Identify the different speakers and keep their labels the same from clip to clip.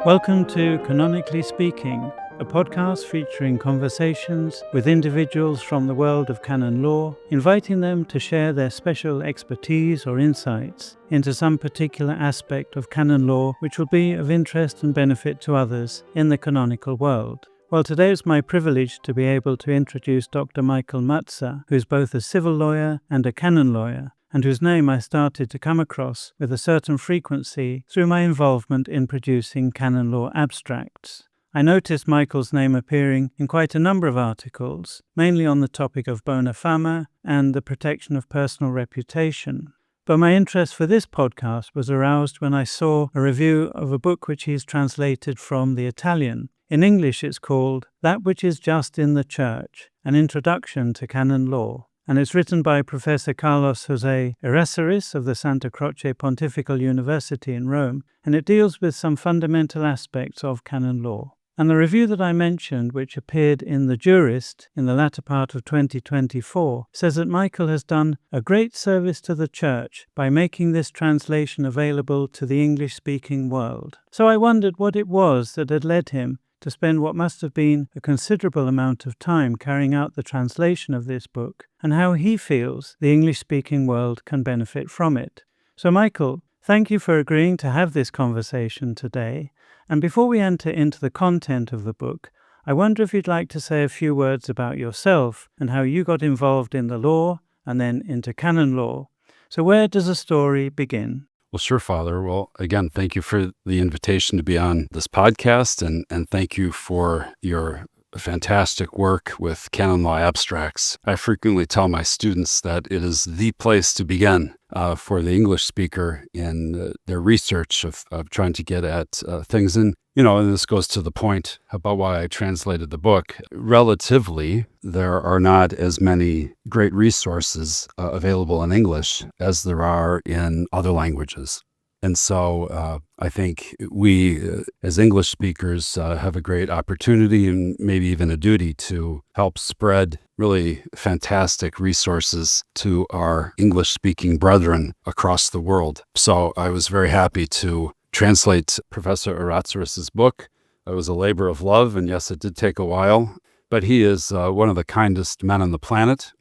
Speaker 1: Welcome to Canonically Speaking, a podcast featuring conversations with individuals from the world of canon law, inviting them to share their special expertise or insights into some particular aspect of canon law which will be of interest and benefit to others in the canonical world. Well, today it's my privilege to be able to introduce Dr. Michael Mazza, who is both a civil lawyer and a canon lawyer, and whose name I started to come across with a certain frequency through my involvement in producing canon law abstracts. I noticed Michael's name appearing in quite a number of articles, mainly on the topic of Bona Fama and the protection of personal reputation. But my interest for this podcast was aroused when I saw a review of a book which he's translated from the Italian. In English it's called That Which is Just in the Church, An Introduction to Canon Law. And it's written by Professor Carlos José Errázuriz of the SantaCroce Pontifical University in Rome, and it deals with some fundamental aspects of canon law. And the review that I mentioned, which appeared in The Jurist in the latter part of 2024, says that Michael has done a great service to the Church by making this translation available to the English-speaking world. So I wondered what it was that had led him to spend what must have been a considerable amount of time carrying out the translation of this book, and how he feels the English-speaking world can benefit from it. So Michael, thank you for agreeing to have this conversation today. And before we enter into the content of the book, I wonder if you'd like to say a few words about yourself and how you got involved in the law and then into canon law. So where does the story begin?
Speaker 2: Well, sure, Father. Well, again, thank you for the invitation to be on this podcast, and thank you for your fantastic work with canon law abstracts. I frequently tell my students that it is the place to begin for the English speaker in their research of trying to get at things. And this goes to the point about why I translated the book. Relatively, there are not as many great resources available in English as there are in other languages. And so I think we, as English speakers, have a great opportunity and maybe even a duty to help spread really fantastic resources to our English-speaking brethren across the world. So I was very happy to translate Professor Errázuriz's book. It was a labor of love, and yes, it did take a while, but he is one of the kindest men on the planet.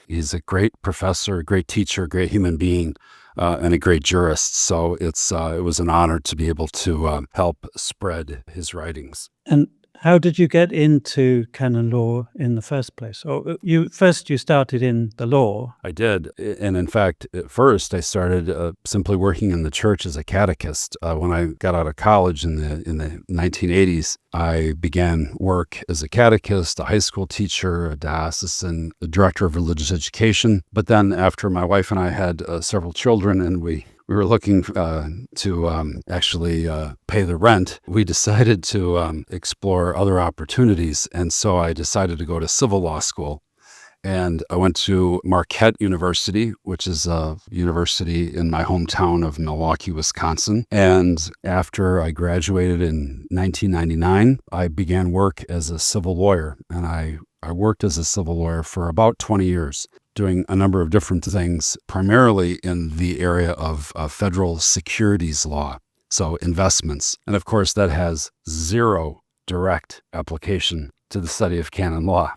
Speaker 2: He's a great professor, a great teacher, a great human being, and a great jurist. So it was an honor to be able to help spread his writings.
Speaker 1: And how did you get into canon law in the first place? Or you started in the law.
Speaker 2: I did. And in fact, at first I started simply working in the church as a catechist. When I got out of college in the 1980s, I began work as a catechist, a high school teacher, a diocesan, a director of religious education. But then after my wife and I had several children and we were looking to actually pay the rent, we decided to explore other opportunities. And so I decided to go to civil law school. And I went to Marquette University, which is a university in my hometown of Milwaukee, Wisconsin. And after I graduated in 1999, I began work as a civil lawyer. And I worked as a civil lawyer for about 20 years. Doing a number of different things, primarily in the area of federal securities law, so investments. And of course, that has zero direct application to the study of canon law.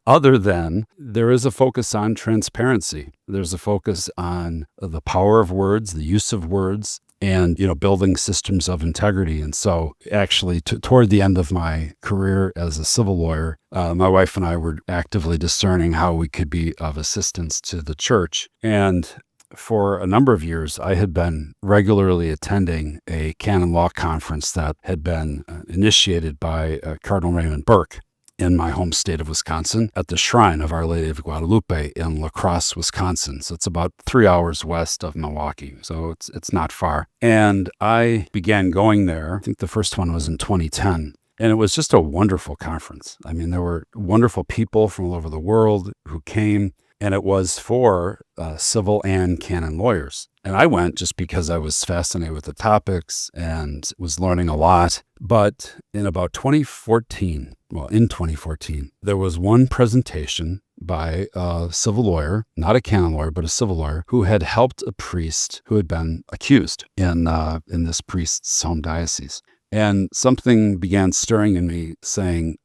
Speaker 2: Other than there is a focus on transparency. There's a focus on the power of words, the use of words, and building systems of integrity. And so actually toward the end of my career as a civil lawyer, my wife and I were actively discerning how we could be of assistance to the church. And for a number of years, I had been regularly attending a canon law conference that had been initiated by Cardinal Raymond Burke in my home state of Wisconsin at the Shrine of Our Lady of Guadalupe in La Crosse, Wisconsin. So it's about 3 hours west of Milwaukee. So it's not far. And I began going there. I think the first one was in 2010. And it was just a wonderful conference. I mean, there were wonderful people from all over the world who came. and it was for civil and canon lawyers. And I went just because I was fascinated with the topics and was learning a lot. But in 2014, there was one presentation by a civil lawyer, not a canon lawyer, but a civil lawyer, who had helped a priest who had been accused in this priest's home diocese. And something began stirring in me saying,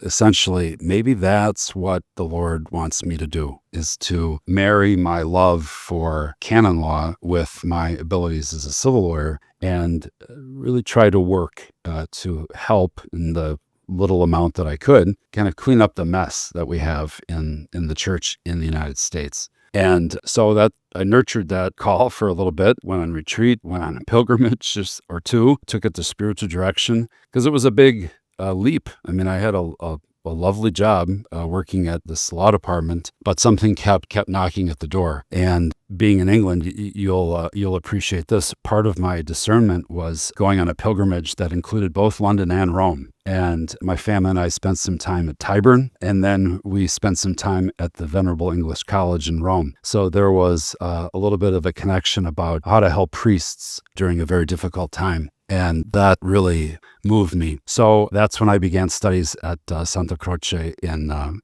Speaker 2: essentially, maybe that's what the Lord wants me to do, is to marry my love for canon law with my abilities as a civil lawyer and really try to work to help in the little amount that I could kind of clean up the mess that we have in the church in the United States. And so that I nurtured that call for a little bit, went on retreat, went on a pilgrimage or two, took it to spiritual direction, because it was a big leap. I mean, I had a lovely job working at this law department, but something kept knocking at the door. And being in England, you'll appreciate this. Part of my discernment was going on a pilgrimage that included both London and Rome. And my family and I spent some time at Tyburn, and then we spent some time at the Venerable English College in Rome. So there was a little bit of a connection about how to help priests during a very difficult time. And that really moved me. So that's when I began studies at SantaCroce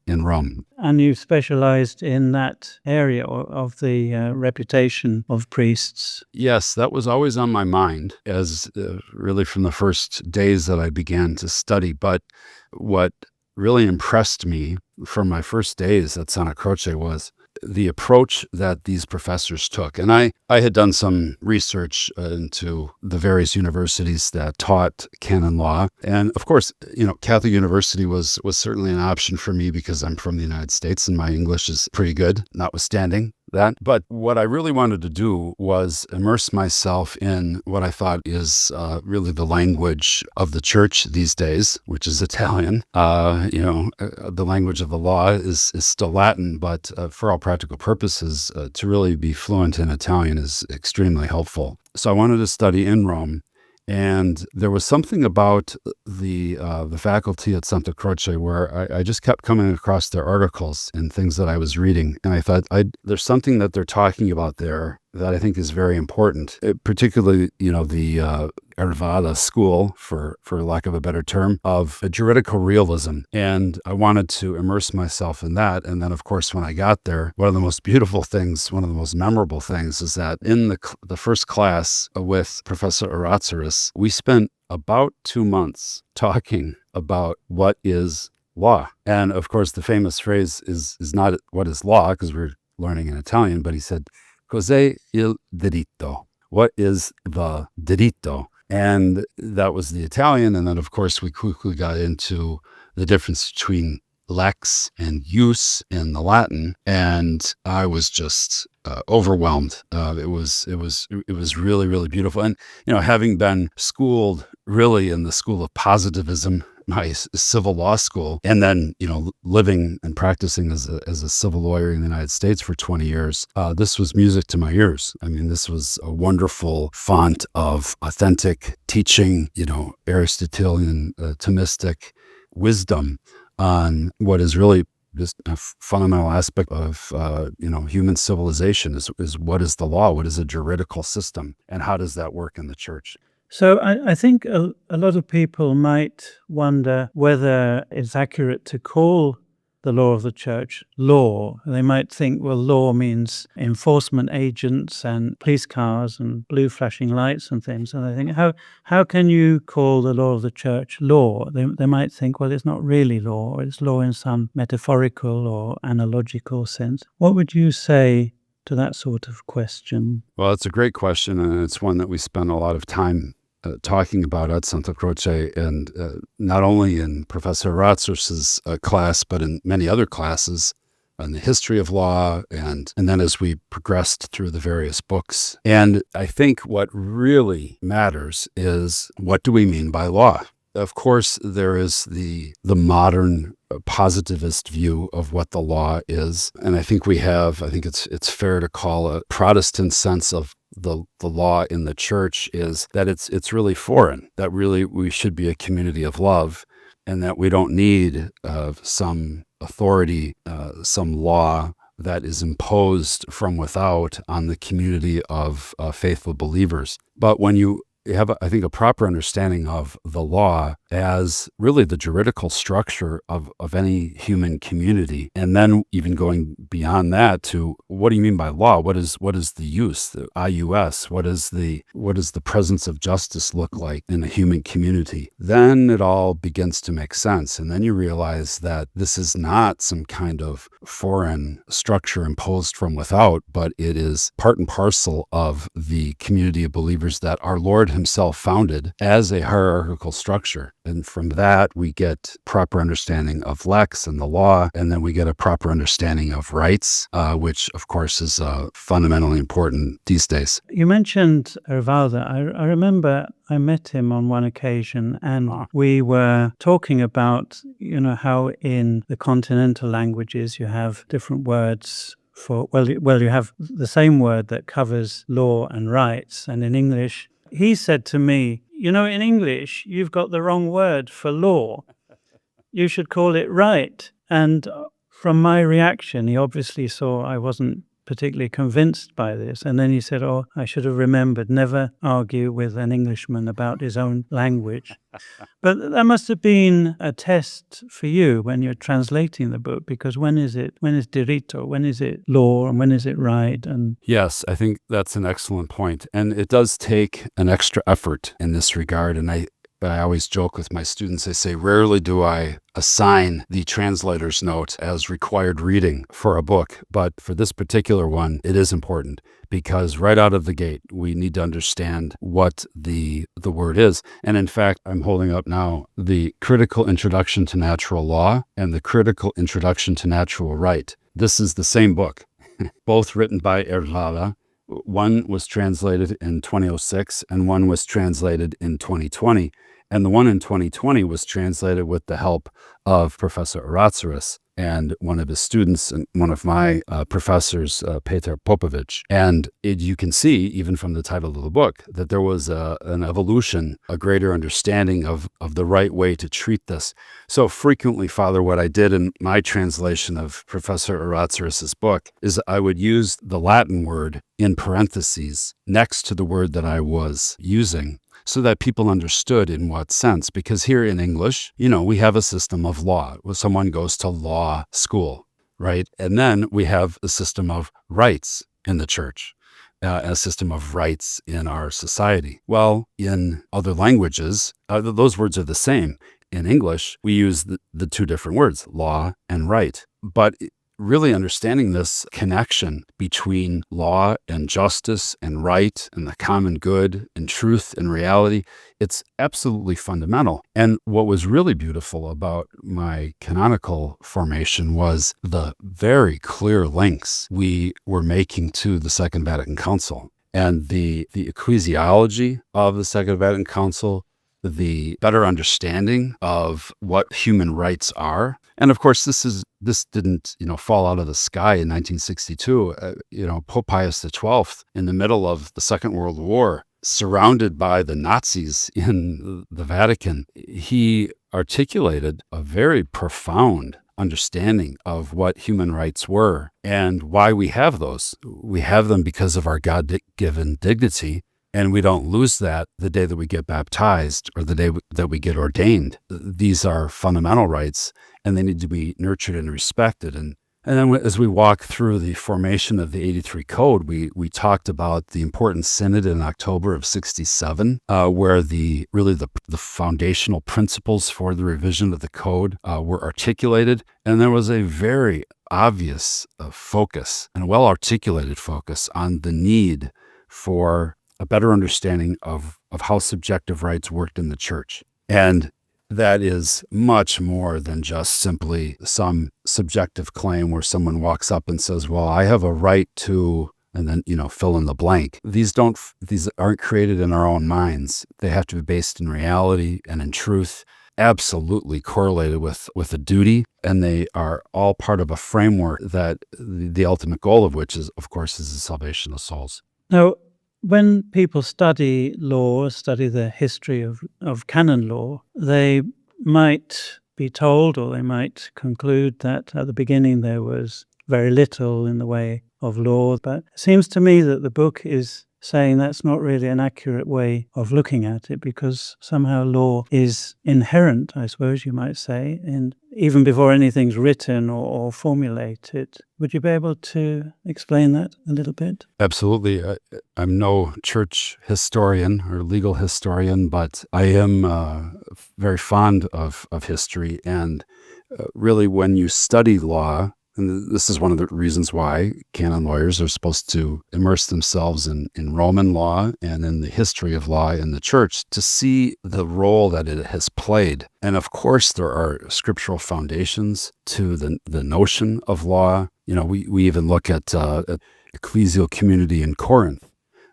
Speaker 2: in Rome.
Speaker 1: And you specialized in that area of the reputation of priests.
Speaker 2: Yes, that was always on my mind as really from the first days that I began to study. But what really impressed me from my first days at SantaCroce was the approach that these professors took. And I had done some research into the various universities that taught canon law. And of course, Catholic University was certainly an option for me because I'm from the United States and my English is pretty good, notwithstanding that. But what I really wanted to do was immerse myself in what I thought is really the language of the church these days, which is Italian. The language of the law is still Latin, but for all practical purposes, to really be fluent in Italian is extremely helpful. So I wanted to study in Rome. And there was something about the faculty at SantaCroce where I just kept coming across their articles and things that I was reading. And I thought, there's something that they're talking about there that I think is very important, particularly, the Hervada school, for lack of a better term, of a juridical realism. And I wanted to immerse myself in that. And then, of course, when I got there, one of the most beautiful things, one of the most memorable things is that in the first class with Professor Errázuriz, we spent about 2 months talking about what is law. And of course, the famous phrase is not what is law, because we're learning in Italian, but he said, "Cos'è il diritto?" What is the diritto? And that was the Italian. And then, of course, we quickly got into the difference between lex and jus in the Latin. And I was just overwhelmed. It was really, really beautiful. And, having been schooled really in the school of positivism, my civil law school, and then, living and practicing as a civil lawyer in the United States for 20 years, this was music to my ears. I mean, this was a wonderful font of authentic teaching, Aristotelian, Thomistic wisdom on what is really just a fundamental aspect of, human civilization is what is the law? What is a juridical system? And how does that work in the church?
Speaker 1: So I think a lot of people might wonder whether it's accurate to call the law of the church law. They might think, well, law means enforcement agents and police cars and blue flashing lights and things. And they think, how can you call the law of the church law? They might think, well, it's not really law, or it's law in some metaphorical or analogical sense. What would you say to that sort of question?
Speaker 2: Well, it's a great question, and it's one that we spend a lot of time talking about at SantaCroce, and not only in Professor Errázuriz's class, but in many other classes on the history of law, and then as we progressed through the various books. And I think what really matters is, what do we mean by law? Of course, there is the modern positivist view of what the law is, and I think it's fair to call a Protestant sense of the law in the church is that it's really foreign, that really we should be a community of love, and that we don't need some authority, some law that is imposed from without on the community of faithful believers. But when you have, I think, a proper understanding of the law as really the juridical structure of any human community, and then even going beyond that to what do you mean by law? What is the use, the IUS? What does the presence of justice look like in a human community? Then it all begins to make sense, and then you realize that this is not some kind of foreign structure imposed from without, but it is part and parcel of the community of believers that our Lord himself founded as a hierarchical structure. And from that, we get proper understanding of lex and the law, and then we get a proper understanding of rights, which, of course, is fundamentally important these days.
Speaker 1: You mentioned Hervada. I remember I met him on one occasion, and we were talking about, how in the continental languages you have different words for, you have the same word that covers law and rights, and in English, he said to me, in English, you've got the wrong word for law. You should call it right. And from my reaction, he obviously saw I wasn't particularly convinced by this. And then he said, I should have remembered, never argue with an Englishman about his own language. But that must have been a test for you when you're translating the book, because when is diritto, when is it law, and when is it right? And
Speaker 2: yes, I think that's an excellent point. And it does take an extra effort in this regard. And I always joke with my students, I say, rarely do I assign the translator's note as required reading for a book. But for this particular one, it is important because right out of the gate, we need to understand what the word is. And in fact, I'm holding up now the Critical Introduction to Natural Law and the Critical Introduction to Natural Right. This is the same book, both written by Hervada. One was translated in 2006 and one was translated in 2020. And the one in 2020 was translated with the help of Professor Errázuriz and one of his students and one of my professors, Peter Popovic. And you can see, even from the title of the book, that there was an evolution, a greater understanding of the right way to treat this. So frequently, Father, what I did in my translation of Professor Errázuriz's book is I would use the Latin word in parentheses next to the word that I was using, so that people understood in what sense. Because here in English, we have a system of law. When someone goes to law school, right? And then we have a system of rights in the church, a system of rights in our society. Well, in other languages, those words are the same. In English, we use the two different words, law and right. But really understanding this connection between law and justice and right and the common good and truth and reality, it's absolutely fundamental. And what was really beautiful about my canonical formation was the very clear links we were making to the Second Vatican Council and the ecclesiology of the Second Vatican Council, the better understanding of what human rights are. And of course, this didn't, fall out of the sky in 1962. Pope Pius XII, in the middle of the Second World War, surrounded by the Nazis in the Vatican, he articulated a very profound understanding of what human rights were and why we have those. We have them because of our God-given dignity. And we don't lose that the day that we get baptized or the day that we get ordained. These are fundamental rights, and they need to be nurtured and respected. And then as we walk through the formation of the 83 Code, we talked about the important synod in October of 67, where the foundational principles for the revision of the code were articulated. And there was a very obvious focus and a well-articulated focus on the need for a better understanding of how subjective rights worked in the church. And that is much more than just simply some subjective claim where someone walks up and says, well, I have a right to, and then, fill in the blank. These aren't created in our own minds. They have to be based in reality and in truth, absolutely correlated with a duty. And they are all part of a framework that the ultimate goal of which is, of course, is the salvation of souls.
Speaker 1: Now, when people study law, study the history of canon law, they might be told or they might conclude that at the beginning there was very little in the way of law. But it seems to me that the book is saying that's not really an accurate way of looking at it, because somehow law is inherent, I suppose you might say, and even before anything's written or formulated. Would you be able to explain that a little bit?
Speaker 2: Absolutely. I'm no church historian or legal historian, but I am very fond of history. And really, when you study law, and this is one of the reasons why canon lawyers are supposed to immerse themselves in Roman law and in the history of law in the church to see the role that it has played. And of course, there are scriptural foundations to the notion of law. You know, we even look at ecclesial community in Corinth.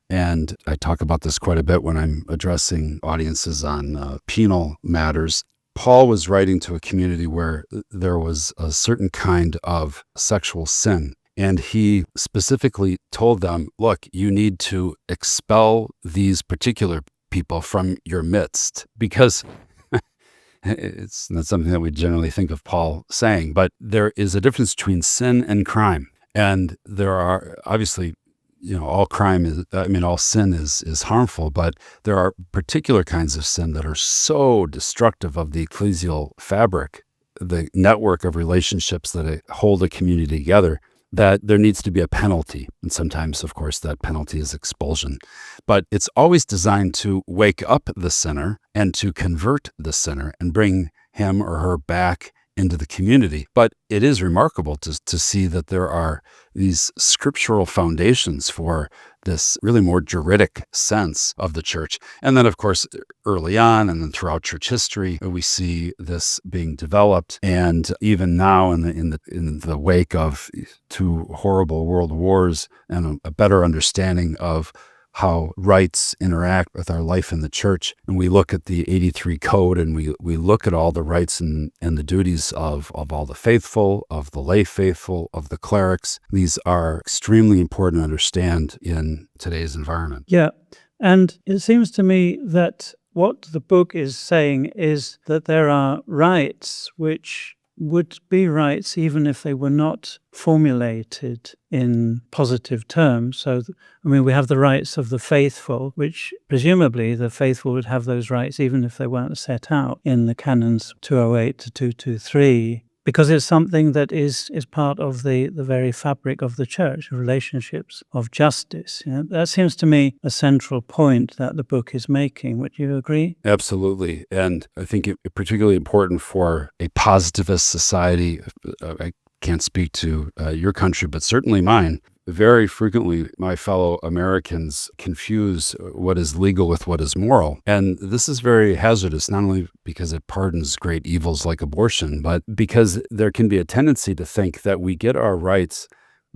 Speaker 2: And I talk about this quite a bit when I'm addressing audiences on penal matters. Paul was writing to a community where there was a certain kind of sexual sin. And he specifically told them, look, you need to expel these particular people from your midst, because it's not something that we generally think of Paul saying, but there is a difference between sin and crime. And there are obviously, all all sin is harmful, but there are particular kinds of sin that are so destructive of the ecclesial fabric, the network of relationships that hold a community together, that there needs to be a penalty. And sometimes, of course, that penalty is expulsion. But it's always designed to wake up the sinner and to convert the sinner and bring him or her back into the community. But it is remarkable to see that there are these scriptural foundations for this really more juridic sense of the church. And then, of course, early on and then throughout church history, we see this being developed. And even now in the wake of two horrible world wars and a better understanding of how rights interact with our life in the church. And we look at the 83 Code and we look at all the rights and the duties of all the faithful, of the lay faithful, of the clerics. These are extremely important to understand in today's environment.
Speaker 1: Yeah. And it seems to me that what the book is saying is that there are rights which would be rights even if they were not formulated in positive terms. So, we have the rights of the faithful, which presumably the faithful would have those rights even if they weren't set out in the canons 208 to 223, because it's something that is part of the very fabric of the church, relationships of justice. That seems to me a central point that the book is making. Would you agree?
Speaker 2: Absolutely. And I think it's particularly important for a positivist society. I can't speak to your country, but certainly mine. Very frequently, my fellow Americans confuse what is legal with what is moral. And this is very hazardous, not only because it pardons great evils like abortion, but because there can be a tendency to think that we get our rights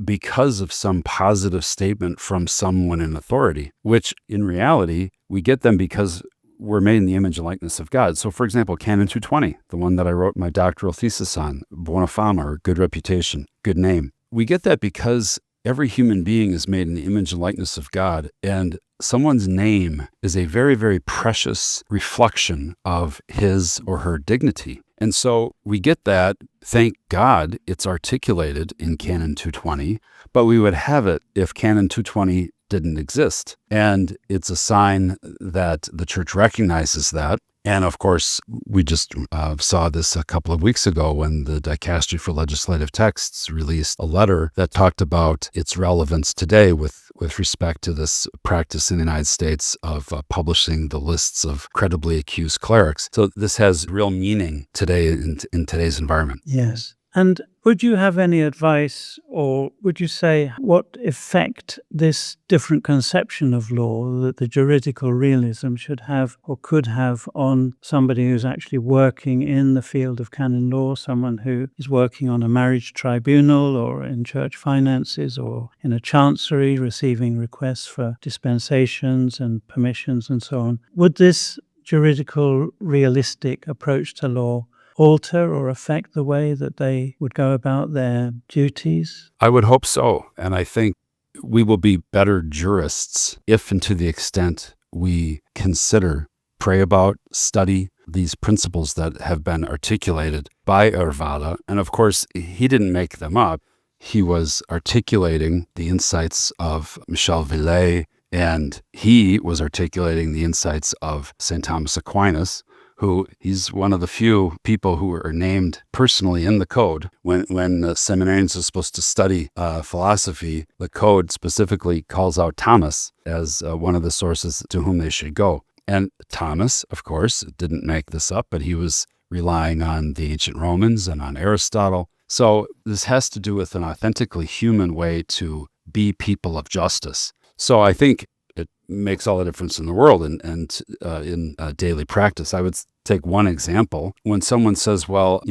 Speaker 2: because of some positive statement from someone in authority, which in reality, we get them because we're made in the image and likeness of God. So, for example, Canon 220, the one that I wrote my doctoral thesis on, Bona Fama, or good reputation, good name. We get that because every human being is made in the image and likeness of God, and someone's name is a very, very precious reflection of his or her dignity. And so we get that, thank God it's articulated in Canon 220, but we would have it if Canon 220 didn't exist. And it's a sign that the church recognizes that. And of course, we just saw this a couple of weeks ago when the Dicastery for Legislative Texts released a letter that talked about its relevance today with respect to this practice in the United States of publishing the lists of credibly accused clerics. So this has real meaning today in today's environment.
Speaker 1: Yes. And would you have any advice, or would you say what effect this different conception of law that the juridical realism should have or could have on somebody who's actually working in the field of canon law, someone who is working on a marriage tribunal or in church finances or in a chancery receiving requests for dispensations and permissions and so on? Would this juridical realistic approach to law alter or affect the way that they would go about their duties?
Speaker 2: I would hope so. And I think we will be better jurists if and to the extent we consider, pray about, study these principles that have been articulated by Hervada. And of course, he didn't make them up. he was articulating the insights of Michel Villet, and he was articulating the insights of St. Thomas Aquinas, who he's one of the few people who are named personally in the code. When seminarians are supposed to study philosophy, the code specifically calls out Thomas as one of the sources to whom they should go. And Thomas, of course, didn't make this up, but he was relying on the ancient Romans and on Aristotle. So this has to do with an authentically human way to be people of justice. So I think it makes all the difference in the world and in daily practice. I would take one example. When someone says, well,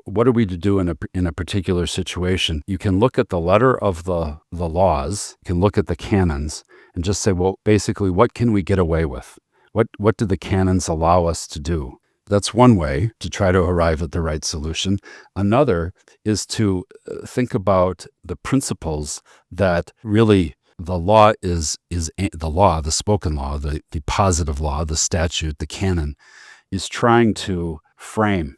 Speaker 2: what are we to do in a particular situation? You can look at the letter of the laws, you can look at the canons, and just say, well, basically, what can we get away with? What do the canons allow us to do? That's one way to try to arrive at the right solution. Another is to think about the principles that really the law is the law, the spoken law, the positive law, the statute, the canon, is trying to frame.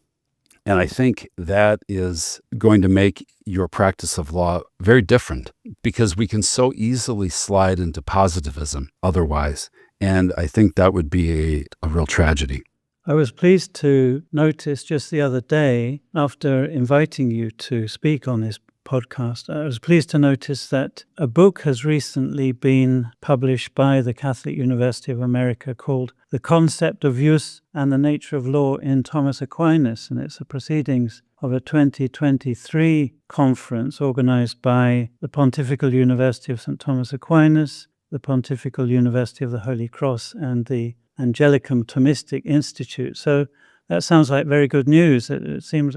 Speaker 2: And I think that is going to make your practice of law very different, because we can so easily slide into positivism otherwise. And I think that would be a real tragedy.
Speaker 1: I was pleased to notice just the other day, after inviting you to speak on this podcast, I was pleased to notice that a book has recently been published by the Catholic University of America called The Concept of Use and the Nature of Law in Thomas Aquinas, and it's the proceedings of a 2023 conference organized by the Pontifical University of St. Thomas Aquinas, the Pontifical University of the Holy Cross, and the Angelicum Thomistic Institute. So that sounds like very good news. It seems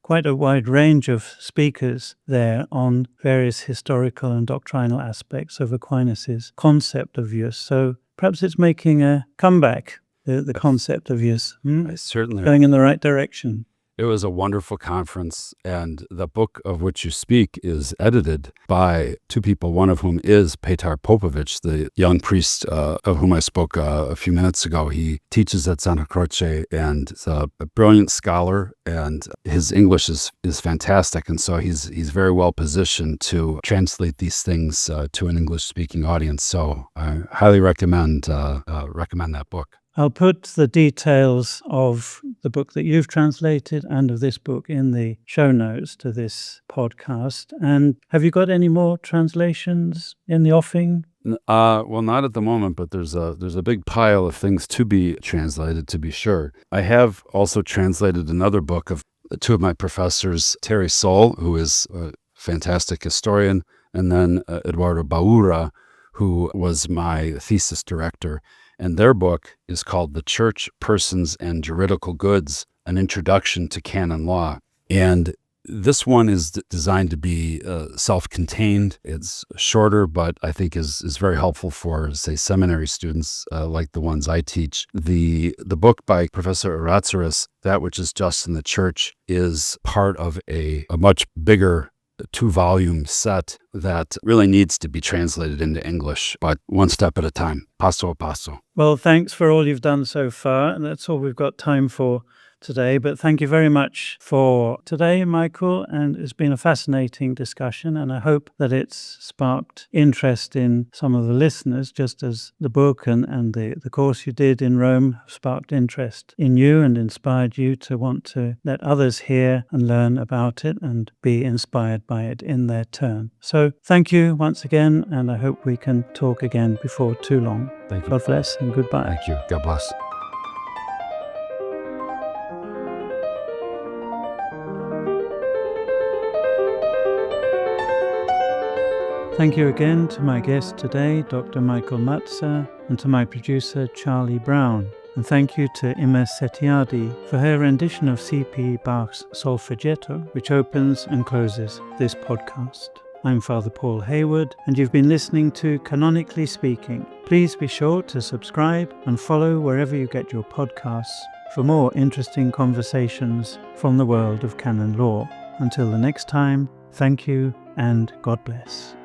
Speaker 1: quite a wide range of speakers there on various historical and doctrinal aspects of Aquinas' concept of use. So perhaps it's making a comeback, the concept of use.
Speaker 2: Certainly.
Speaker 1: Going in the right direction.
Speaker 2: It was a wonderful conference, and the book of which you speak is edited by two people, one of whom is Petar Popovic, the young priest of whom I spoke a few minutes ago. He teaches at SantaCroce and is a brilliant scholar, and his English is fantastic, and so he's very well positioned to translate these things to an English-speaking audience. So I highly recommend that book.
Speaker 1: I'll put the details of the book that you've translated and of this book in the show notes to this podcast. And have you got any more translations in the offing?
Speaker 2: Well, not at the moment, but there's a big pile of things to be translated, to be sure. I have also translated another book of two of my professors, Thierry, who is a fantastic historian, and then Eduardo Baura, who was my thesis director. And their book is called The Church, Persons, and Juridical Goods, An Introduction to Canon Law. And this one is designed to be self-contained. It's shorter, but I think is very helpful for, say, seminary students like the ones I teach. The book by Professor Errázuriz, That Which is Just in the Church, is part of a much bigger 2-volume set that really needs to be translated into English, but one step at a time, paso a paso.
Speaker 1: Well, thanks for all you've done so far, and that's all we've got time for today. But thank you very much for today, Michael, and it's been a fascinating discussion, and I hope that it's sparked interest in some of the listeners, just as the book and the course you did in Rome sparked interest in you and inspired you to want to let others hear and learn about it and be inspired by it in their turn. So thank you once again, and I hope we can talk again before too long.
Speaker 2: Thank you.
Speaker 1: God bless and goodbye.
Speaker 2: Thank you. God bless.
Speaker 1: Thank you again to my guest today, Dr. Michael Mazza, and to my producer, Charlie Brown. And thank you to Ines Setiadi for her rendition of C.P. Bach's Solfeggetto, which opens and closes this podcast. I'm Father Paul Hayward, and you've been listening to Canonically Speaking. Please be sure to subscribe and follow wherever you get your podcasts for more interesting conversations from the world of canon law. Until the next time, thank you and God bless.